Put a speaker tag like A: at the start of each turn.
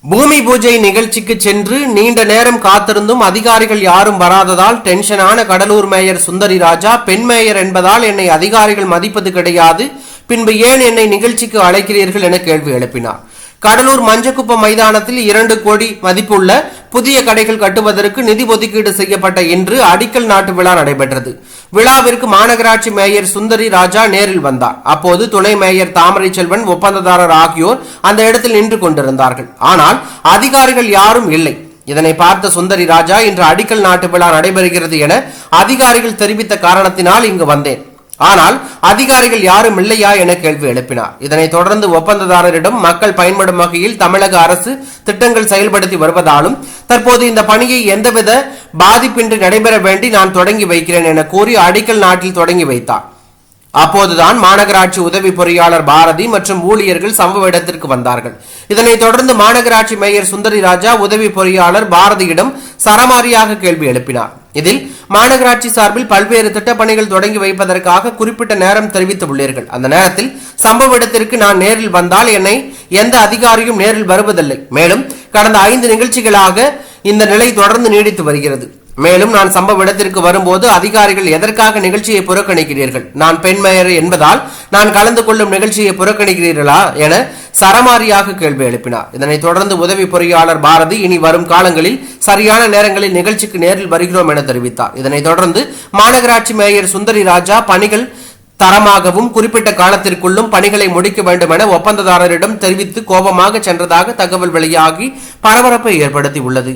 A: பூமி பூஜை நிகழ்ச்சிக்கு சென்று நீண்ட நேரம் காத்திருந்தும் அதிகாரிகள் யாரும் வராததால் டென்ஷனான கடலூர் மேயர் சுந்தரி ராஜா, பெண் மேயர் என்பதால் என்னை அதிகாரிகள் மதிப்பது கிடையாது, பின்பு ஏன் என்னை நிகழ்ச்சிக்கு அழைக்கிறீர்கள் என கேள்வி எழுப்பினார். கடலூர் மஞ்சக்குப்பம் மைதானத்தில் 2 கோடி மதிப்புள்ள புதிய கடைகள் கட்டுவதற்கு நிதி ஒதுக்கீடு செய்யப்பட்ட இன்று அடிக்கல் நாட்டு விழா நடைபெற்றது. விழாவிற்கு மாநகராட்சி மேயர் சுந்தரி ராஜா நேரில் வந்தார். அப்போது துணை மேயர் தாமரை செல்வன், ஒப்பந்ததாரர் ஆகியோர் அந்த இடத்தில் நின்று கொண்டிருந்தார்கள். ஆனால் அதிகாரிகள் யாரும் இல்லை. இதனை பார்த்த சுந்தரி ராஜா, இன்று அடிக்கல் நாட்டு விழா நடைபெறுகிறது என அதிகாரிகள் தெரிவித்த காரணத்தினால் இங்கு வந்தேன், ஆனால் அதிகாரிகள் யாரும் இல்லையா என கேள்வி எழுப்பினார். இதனைத் தொடர்ந்து ஒப்பந்ததாரரிடம் மக்கள் பயன்படும் வகையில் தமிழக அரசு திட்டங்கள் செயல்படுத்தி வருவதாலும் தற்போது இந்த பணியை எந்தவித பாதிப்பின்றி நடைபெற வேண்டி நான் தொடங்கி வைக்கிறேன் என கூறி அடிக்கல் நாட்டில் தொடங்கி வைத்தார். அப்போதுதான் மாநகராட்சி உதவி பொறியாளர் பாரதி மற்றும் ஊழியர்கள் சம்பவ இடத்திற்கு வந்தார்கள். இதனைத் தொடர்ந்து மாநகராட்சி மேயர் சுந்தரி ராஜா உதவி பொறியாளர் பாரதியிடம் சரமாரியாக கேள்வி எழுப்பினார். இதில் மாநகராட்சி சார்பில் பல்வேறு திட்டப்பணிகள் தொடங்கி வைப்பதற்காக குறிப்பிட்ட நேரம் தெரிவித்துள்ளீர்கள். அந்த நேரத்தில் சம்பவ இடத்திற்கு நான் நேரில் வந்தால் என்னை எந்த அதிகாரியும் நேரில் வருவதில்லை. மேலும் கடந்த 5 நிகழ்ச்சிகளாக இந்த நிலை தொடர்ந்து நீடித்து வருகிறது. மேலும் நான் சம்பவ இடத்திற்கு வரும்போது அதிகாரிகள் எதற்காக நிகழ்ச்சியை புறக்கணிக்கிறீர்கள்? நான் பெண் மேயர் என்பதால் நான் கலந்து கொள்ளும் நிகழ்ச்சியை புறக்கணிக்கிறீர்களா என சரமாரியாக கேள்வி எழுப்பினார். இதனைத் தொடர்ந்து உதவி பொறியாளர் பாரதி, இனி வரும் காலங்களில் சரியான நேரங்களில் நிகழ்ச்சிக்கு நேரில் வருகிறோம் என தெரிவித்தார். இதனைத் தொடர்ந்து மாநகராட்சி மேயர் சுந்தரி ராஜா பணிகள் தரமாகவும் குறிப்பிட்ட காலத்திற்குள்ளும் பணிகளை முடிக்க வேண்டும் என ஒப்பந்ததாரரிடம் தெரிவித்து கோபமாக சென்றதாக தகவல் வெளியாகி பரபரப்பை ஏற்படுத்தி உள்ளது.